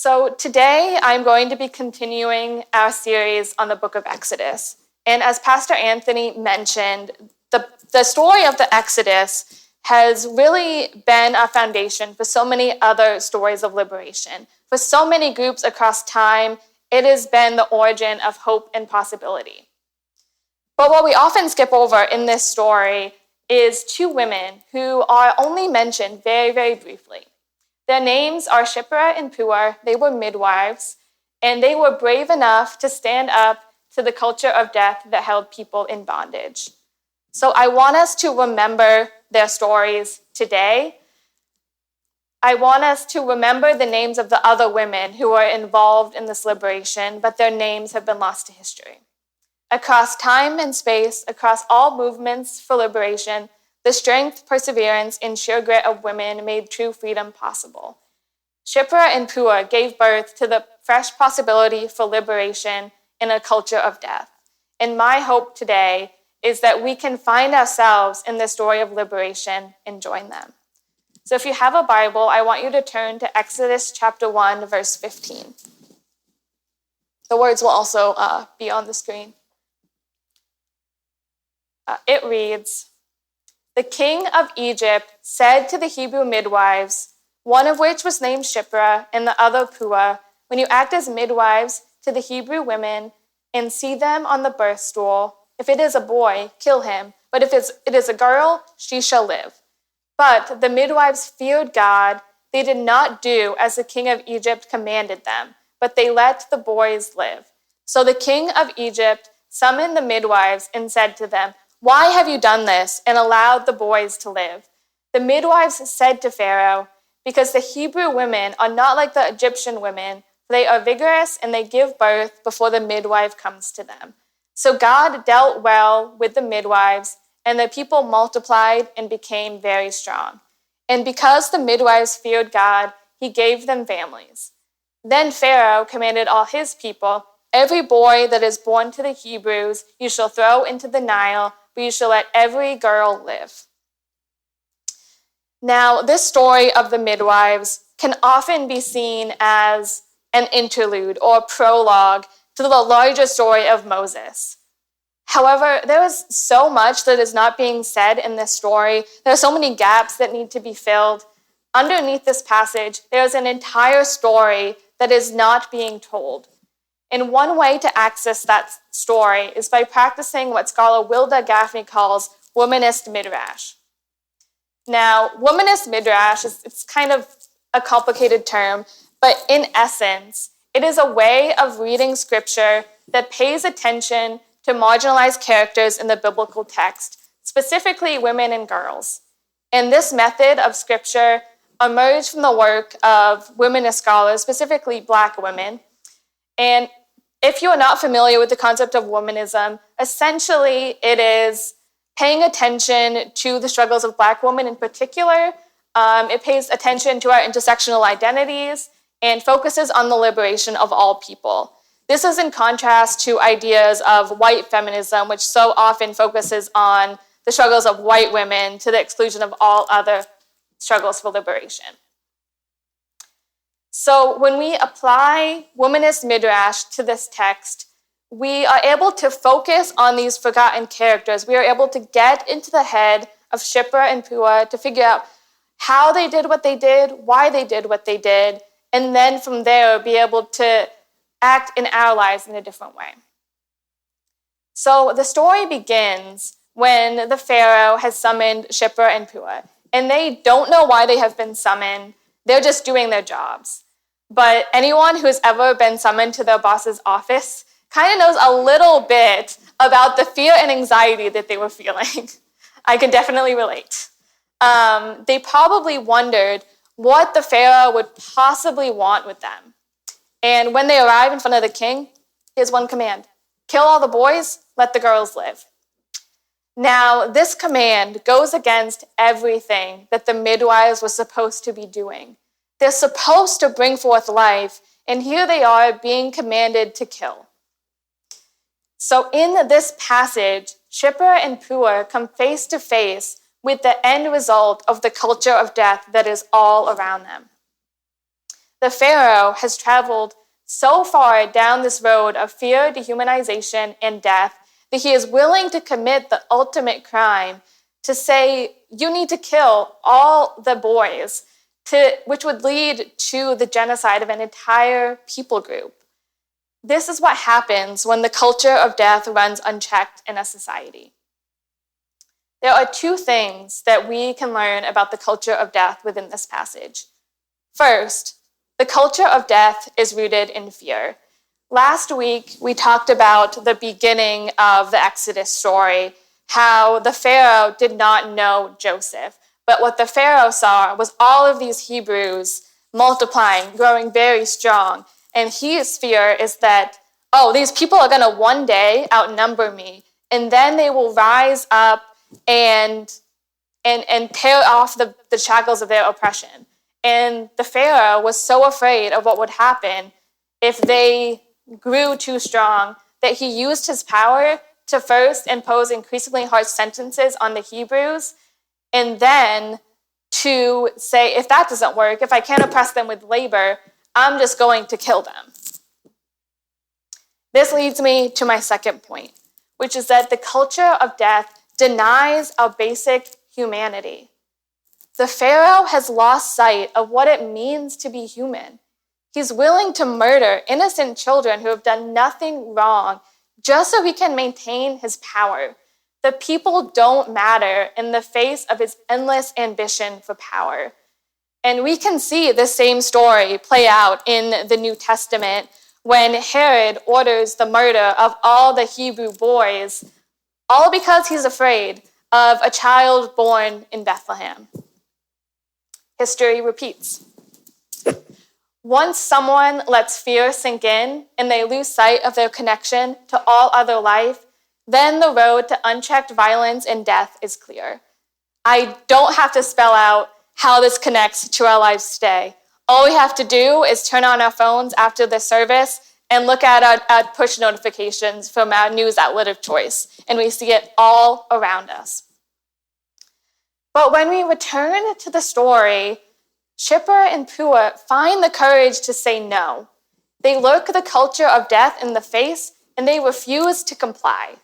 So today I'm going to be continuing our series on the book of Exodus. And as Pastor Anthony mentioned, the story of the Exodus has really been a foundation for so many other stories of liberation. For so many groups across time, it has been the origin of hope and possibility. But what we often skip over in this story is two women who are only mentioned very, very briefly. Their names are Shiphrah and Puah. They were midwives, and they were brave enough to stand up to the culture of death that held people in bondage. So I want us to remember their stories today. I want us to remember the names of the other women who were involved in this liberation, but their names have been lost to history. Across time and space, across all movements for liberation, the strength, perseverance, and sheer grit of women made true freedom possible. Shiphrah and Puah gave birth to the fresh possibility for liberation in a culture of death. And my hope today is that we can find ourselves in the story of liberation and join them. So if you have a Bible, I want you to turn to Exodus chapter 1, verse 15. The words will also be on the screen. It reads, "The king of Egypt said to the Hebrew midwives, one of which was named Shiphrah and the other Puah, when you act as midwives to the Hebrew women and see them on the birth stool, if it is a boy, kill him, but if it is a girl, she shall live. But the midwives feared God. They did not do as the king of Egypt commanded them, but they let the boys live. So the king of Egypt summoned the midwives and said to them, 'Why have you done this and allowed the boys to live?' The midwives said to Pharaoh, 'Because the Hebrew women are not like the Egyptian women, for they are vigorous and they give birth before the midwife comes to them.' So God dealt well with the midwives, and the people multiplied and became very strong. And because the midwives feared God, he gave them families. Then Pharaoh commanded all his people, 'Every boy that is born to the Hebrews you shall throw into the Nile, but you shall let every girl live.'" Now, this story of the midwives can often be seen as an interlude or prologue to the larger story of Moses. However, there is so much that is not being said in this story. There are so many gaps that need to be filled. Underneath this passage, there is an entire story that is not being told. And one way to access that story is by practicing what scholar Wilda Gaffney calls womanist midrash. Now, womanist midrash it's kind of a complicated term, but in essence, it is a way of reading scripture that pays attention to marginalized characters in the biblical text, specifically women and girls. And this method of scripture emerged from the work of womanist scholars, specifically Black women. And if you are not familiar with the concept of womanism, essentially it is paying attention to the struggles of Black women in particular. It pays attention to our intersectional identities and focuses on the liberation of all people. This is in contrast to ideas of white feminism, which so often focuses on the struggles of white women to the exclusion of all other struggles for liberation. So when we apply womanist midrash to this text, we are able to focus on these forgotten characters. We are able to get into the head of Shiphrah and Puah to figure out how they did what they did, why they did what they did, and then from there be able to act in our lives in a different way. So the story begins when the Pharaoh has summoned Shiphrah and Puah, and they don't know why they have been summoned. They're just doing their jobs. But anyone who's ever been summoned to their boss's office kind of knows a little bit about the fear and anxiety that they were feeling. I can definitely relate. They probably wondered what the Pharaoh would possibly want with them. And when they arrive in front of the king, here's one command: kill all the boys, let the girls live. Now, this command goes against everything that the midwives were supposed to be doing. They're supposed to bring forth life, and here they are being commanded to kill. So in this passage, Shiphrah and Puah come face to face with the end result of the culture of death that is all around them. The Pharaoh has traveled so far down this road of fear, dehumanization, and death that he is willing to commit the ultimate crime to say, you need to kill all the boys, which would lead to the genocide of an entire people group. This is what happens when the culture of death runs unchecked in a society. There are two things that we can learn about the culture of death within this passage. First, the culture of death is rooted in fear. Last week, we talked about the beginning of the Exodus story, how the Pharaoh did not know Joseph, but what the Pharaoh saw was all of these Hebrews multiplying, growing very strong. And his fear is that, these people are going to one day outnumber me, and then they will rise up and tear off the shackles of their oppression. And the Pharaoh was so afraid of what would happen if they grew too strong that he used his power to first impose increasingly harsh sentences on the Hebrews, and then to say, if that doesn't work, if I can't oppress them with labor, I'm just going to kill them. This leads me to my second point, which is that the culture of death denies our basic humanity. The Pharaoh has lost sight of what it means to be human. He's willing to murder innocent children who have done nothing wrong just so he can maintain his power. The people don't matter in the face of his endless ambition for power. And we can see the same story play out in the New Testament when Herod orders the murder of all the Hebrew boys, all because he's afraid of a child born in Bethlehem. History repeats. Once someone lets fear sink in and they lose sight of their connection to all other life, then the road to unchecked violence and death is clear. I don't have to spell out how this connects to our lives today. All we have to do is turn on our phones after the service and look at our push notifications from our news outlet of choice, and we see it all around us. But when we return to the story, Shiphrah and Puah find the courage to say no. They look the culture of death in the face, and they refuse to comply.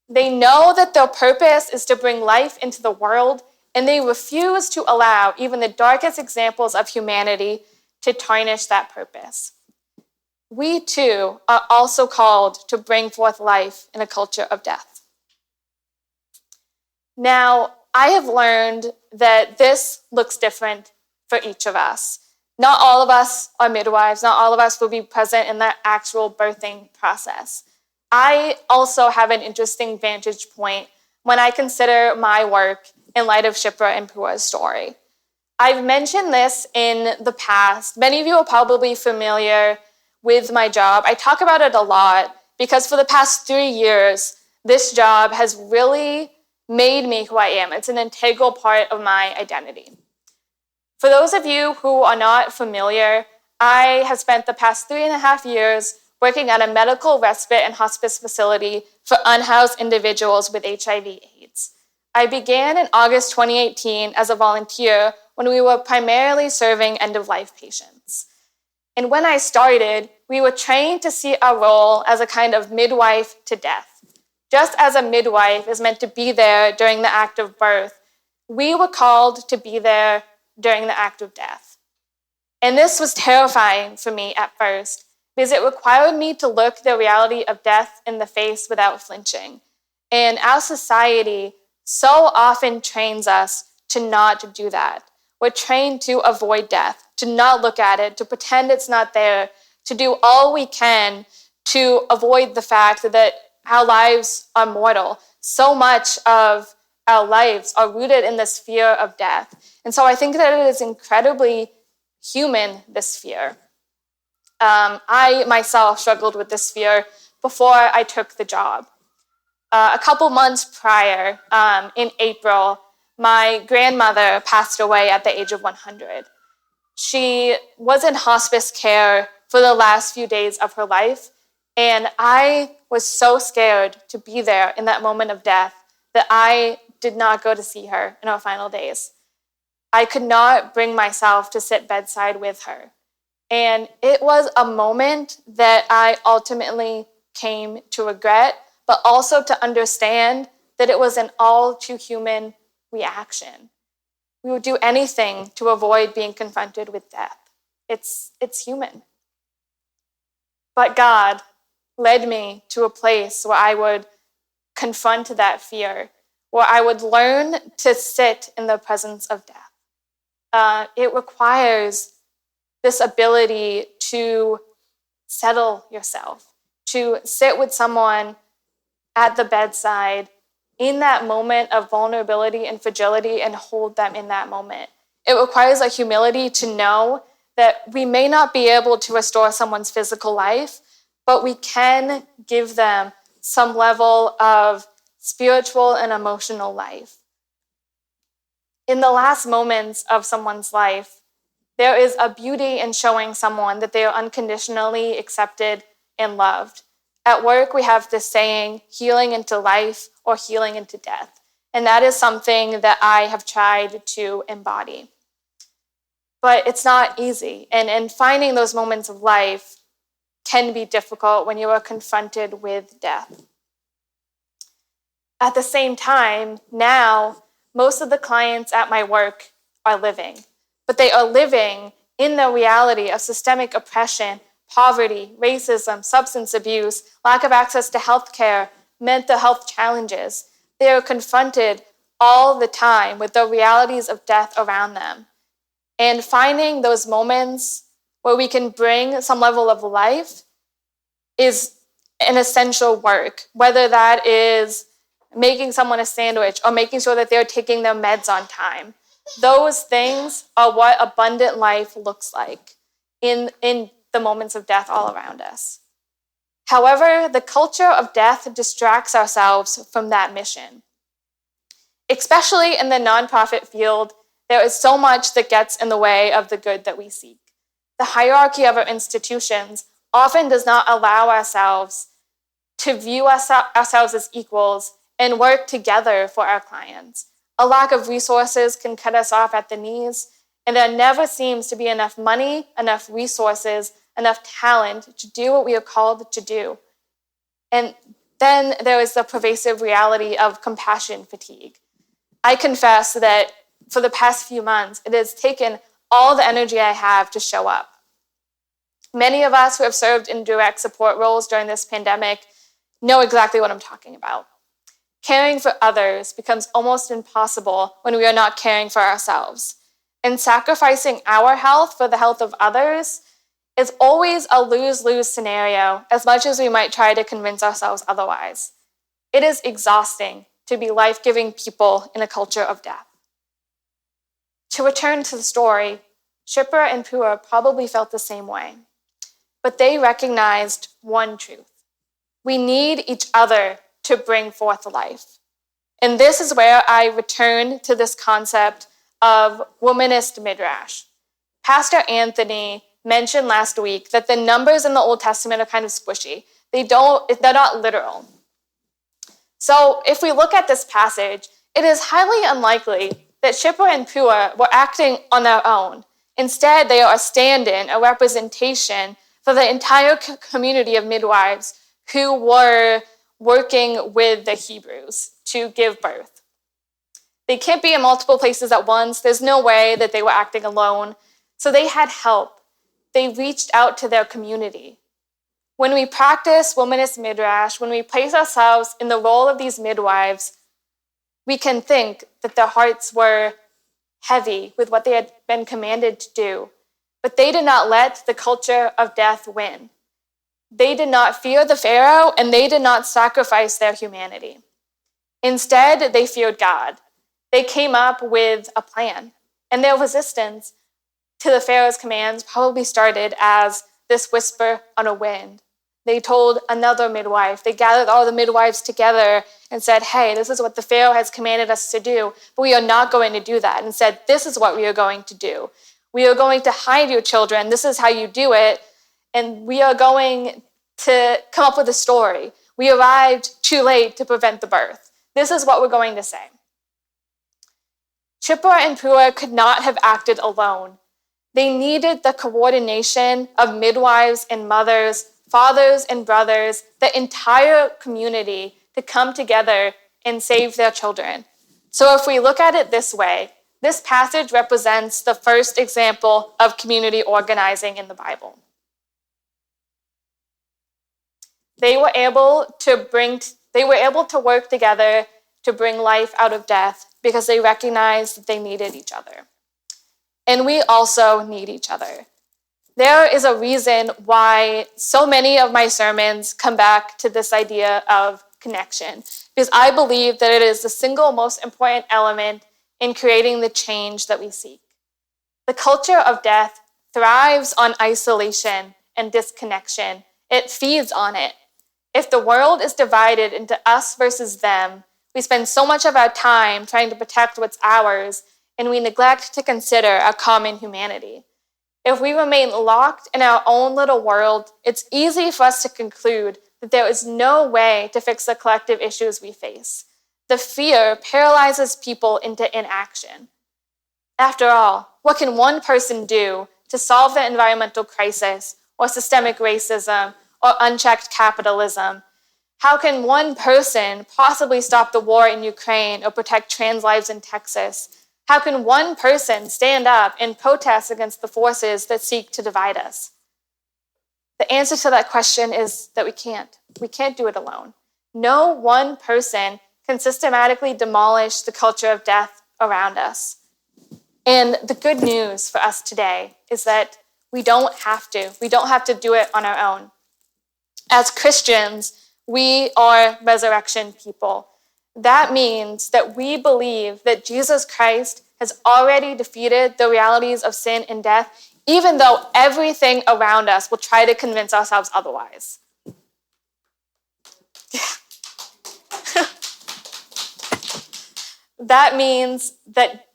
They know that their purpose is to bring life into the world, and they refuse to allow even the darkest examples of humanity to tarnish that purpose. We too are also called to bring forth life in a culture of death. Now, I have learned that this looks different for each of us. Not all of us are midwives. Not all of us will be present in that actual birthing process. I also have an interesting vantage point when I consider my work in light of Shiphrah and Puah's story. I've mentioned this in the past. Many of you are probably familiar with my job. I talk about it a lot because for the past 3 years, this job has really made me who I am. It's an integral part of my identity. For those of you who are not familiar, I have spent the past 3.5 years working at a medical respite and hospice facility for unhoused individuals with HIV/AIDS. I began in August 2018 as a volunteer when we were primarily serving end-of-life patients. And when I started, we were trained to see our role as a kind of midwife to death. Just as a midwife is meant to be there during the act of birth, we were called to be there during the act of death. And this was terrifying for me at first because it required me to look the reality of death in the face without flinching. And our society so often trains us to not do that. We're trained to avoid death, to not look at it, to pretend it's not there, to do all we can to avoid the fact that our lives are mortal. So much of our lives are rooted in this fear of death. And so I think that it is incredibly human, this fear. I myself struggled with this fear before I took the job. A couple months prior, in April, my grandmother passed away at the age of 100. She was in hospice care for the last few days of her life, and I was so scared to be there in that moment of death that I did not go to see her in her final days. I could not bring myself to sit bedside with her. And it was a moment that I ultimately came to regret, but also to understand that it was an all too human reaction. We would do anything to avoid being confronted with death. It's human. But God led me to a place where I would confront that fear, where I would learn to sit in the presence of death. It requires this ability to settle yourself, to sit with someone at the bedside in that moment of vulnerability and fragility and hold them in that moment. It requires a humility to know that we may not be able to restore someone's physical life, but we can give them some level of spiritual and emotional life. In the last moments of someone's life, there is a beauty in showing someone that they are unconditionally accepted and loved. At work, we have this saying, healing into life or healing into death. And that is something that I have tried to embody. But it's not easy. And finding those moments of life can be difficult when you are confronted with death. At the same time, now, most of the clients at my work are living. But they are living in the reality of systemic oppression, poverty, racism, substance abuse, lack of access to healthcare, mental health challenges. They are confronted all the time with the realities of death around them. And finding those moments where we can bring some level of life is an essential work, whether that is making someone a sandwich or making sure that they're taking their meds on time. Those things are what abundant life looks like in the moments of death all around us. However, the culture of death distracts ourselves from that mission. Especially in the nonprofit field, there is so much that gets in the way of the good that we seek. The hierarchy of our institutions often does not allow ourselves to view ourselves as equals and work together for our clients. A lack of resources can cut us off at the knees, and there never seems to be enough money, enough resources, enough talent to do what we are called to do. And then there is the pervasive reality of compassion fatigue. I confess that for the past few months, it has taken all the energy I have to show up. Many of us who have served in direct support roles during this pandemic know exactly what I'm talking about. Caring for others becomes almost impossible when we are not caring for ourselves. And sacrificing our health for the health of others is always a lose-lose scenario, as much as we might try to convince ourselves otherwise. It is exhausting to be life-giving people in a culture of death. To return to the story, Shipra and Pua probably felt the same way, but they recognized one truth. We need each other to bring forth life. And this is where I return to this concept of womanist midrash. Pastor Anthony mentioned last week that the numbers in the Old Testament are kind of squishy. They're not literal. So if we look at this passage, it is highly unlikely that Shipra and Pua were acting on their own. Instead, they are a stand-in, a representation for the entire community of midwives who were working with the Hebrews to give birth. They can't be in multiple places at once. There's no way that they were acting alone. So they had help. They reached out to their community. When we practice womanist midrash, when we place ourselves in the role of these midwives, we can think that their hearts were heavy with what they had been commanded to do. But they did not let the culture of death win. They did not fear the Pharaoh, and they did not sacrifice their humanity. Instead, they feared God. They came up with a plan, and their resistance to the Pharaoh's commands probably started as this whisper on a wind. They told another midwife. They gathered all the midwives together and said, hey, this is what the Pharaoh has commanded us to do, but we are not going to do that. And said, this is what we are going to do. We are going to hide your children. This is how you do it. And we are going to come up with a story. We arrived too late to prevent the birth. This is what we're going to say. Shipra and Pua could not have acted alone. They needed the coordination of midwives and mothers, fathers and brothers, the entire community to come together and save their children. So if we look at it this way, this passage represents the first example of community organizing in the Bible. They were able to work together to bring life out of death because they recognized that they needed each other. And we also need each other. There is a reason why so many of my sermons come back to this idea of connection, because I believe that it is the single most important element in creating the change that we seek. The culture of death thrives on isolation and disconnection. It feeds on it. If the world is divided into us versus them, we spend so much of our time trying to protect what's ours, and we neglect to consider our common humanity. If we remain locked in our own little world, it's easy for us to conclude that there is no way to fix the collective issues we face. The fear paralyzes people into inaction. After all, what can one person do to solve the environmental crisis or systemic racism or unchecked capitalism? How can one person possibly stop the war in Ukraine or protect trans lives in Texas? How can one person stand up and protest against the forces that seek to divide us? The answer to that question is that we can't. We can't do it alone. No one person can systematically demolish the culture of death around us. And the good news for us today is that we don't have to. We don't have to do it on our own. As Christians, we are resurrection people. That means that we believe that Jesus Christ has already defeated the realities of sin and death, even though everything around us will try to convince ourselves otherwise. That means that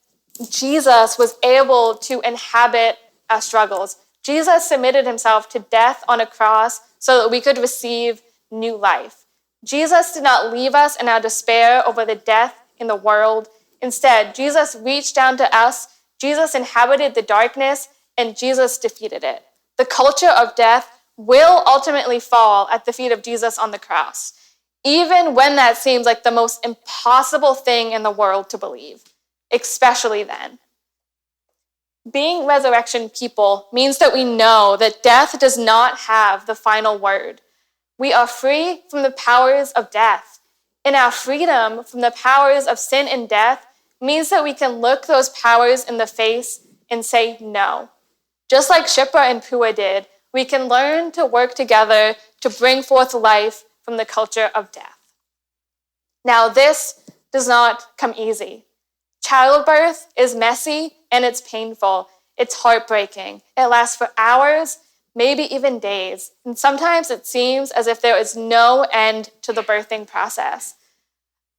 Jesus was able to inhabit our struggles. Jesus submitted himself to death on a cross so that we could receive new life. Jesus did not leave us in our despair over the death in the world. Instead, Jesus reached down to us, Jesus inhabited the darkness, and Jesus defeated it. The culture of death will ultimately fall at the feet of Jesus on the cross, even when that seems like the most impossible thing in the world to believe, especially then. Being resurrection people means that we know that death does not have the final word. We are free from the powers of death. And our freedom from the powers of sin and death means that we can look those powers in the face and say no. Just like Shipra and Pua did, we can learn to work together to bring forth life from the culture of death. Now, this does not come easy. Childbirth is messy and it's painful. It's heartbreaking. It lasts for hours, maybe even days. And sometimes it seems as if there is no end to the birthing process.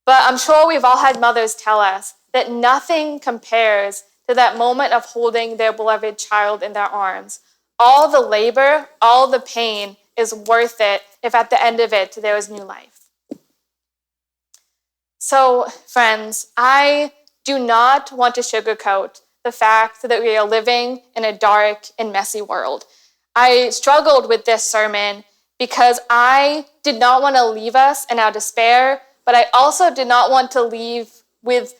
But I'm sure we've all had mothers tell us that nothing compares to that moment of holding their beloved child in their arms. All the labor, all the pain is worth it if at the end of it there is new life. So, friends, I do not want to sugarcoat the fact that we are living in a dark and messy world. I struggled with this sermon because I did not want to leave us in our despair, but I also did not want to leave with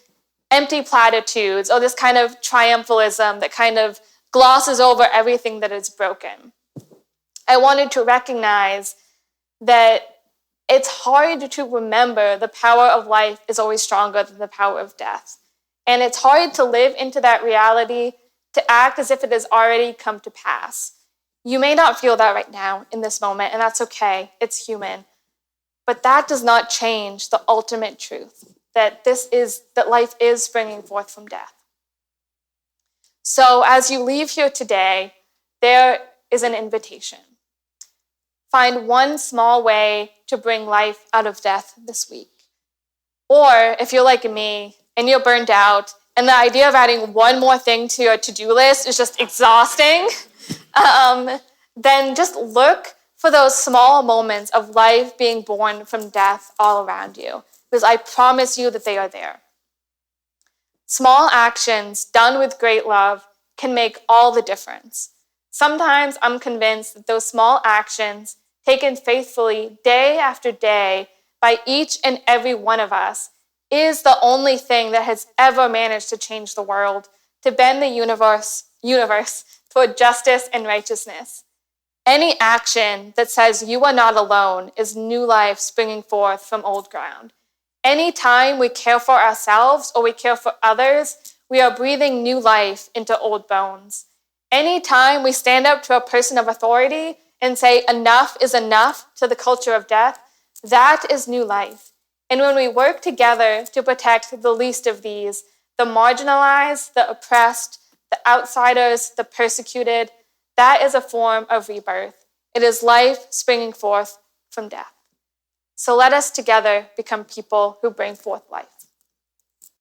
empty platitudes or this kind of triumphalism that kind of glosses over everything that is broken. I wanted to recognize that it's hard to remember the power of life is always stronger than the power of death. And it's hard to live into that reality, to act as if it has already come to pass. You may not feel that right now in this moment, and that's okay. It's human. But that does not change the ultimate truth, that life is springing forth from death. So as you leave here today, there is an invitation. Find one small way to bring life out of death this week. Or if you're like me and you're burned out and the idea of adding one more thing to your to-do list is just exhausting, then just look for those small moments of life being born from death all around you, because I promise you that they are there. Small actions done with great love can make all the difference. Sometimes I'm convinced that those small actions, taken faithfully day after day by each and every one of us, is the only thing that has ever managed to change the world, to bend the universe toward justice and righteousness. Any action that says you are not alone is new life springing forth from old ground. Any time we care for ourselves or we care for others, we are breathing new life into old bones. Any time we stand up to a person of authority and say enough is enough to the culture of death, that is new life. And when we work together to protect the least of these, the marginalized, the oppressed, the outsiders, the persecuted, that is a form of rebirth. It is life springing forth from death. So let us together become people who bring forth life.